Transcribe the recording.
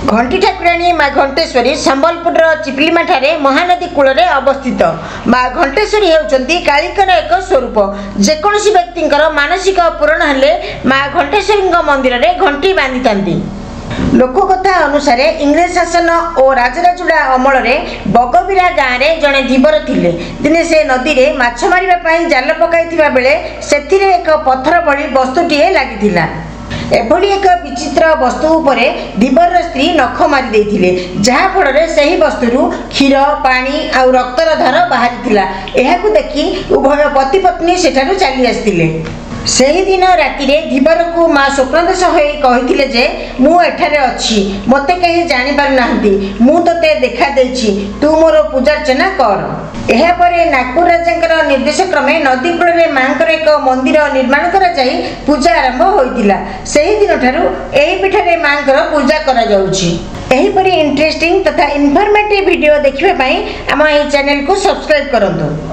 घंटी ठाकुराणी माँ घंटेश्वरी संबलपुर चिपलिमा ठारे महानदी कूल अवस्थित। माँ घंटेश्वरी होउचंती कालिकर एक स्वरूप। जेकोसी व्यक्ति मानसिक पूरण हेले माँ घंटेश्वरी मंदिर में घंटी बांधि थांती। लोककथा अनुसार इंग्रेज शासन और राजराजुड़ा अमल बगबिरा गाँव में जड़े धीवर थिले। दिने से नदी में माछ मारिबा जाल पकाइथिबा बेले सेथिरे एक पत्थर भली वस्तुटीए लागिथिला। एभली एक विचित्र वस्तु उपरे धीवर स्त्री नख मारी देथिले, जहा फल से वस्तु क्षीर पानी आ रक्तर धार बाहरी। एहाकु देखि उभय पति पत्नी सेठारु चली आसिथिले। सेही दिन राति धीवर को माँ स्वप्नदेश कही जे मु एठारे अछि, मते कहीं जानी पारु नाहंती, मु तते देखा देछि, तू मोर पूजार्चना कर। एहा परे नागपुर राजा निर्देश क्रमे नदी कूल में माँ एक मंदिर निर्माण करा जाई पूजा आरंभ होइतिला। सेही दिन ठारू एही पीठरे माँ पूजा करा जाउछि। एहीपरि इंटरेस्टिंग तथा इनफॉर्मेटिव वीडियो देखिबा पई हम एही चैनल को सब्सक्राइब करंतु।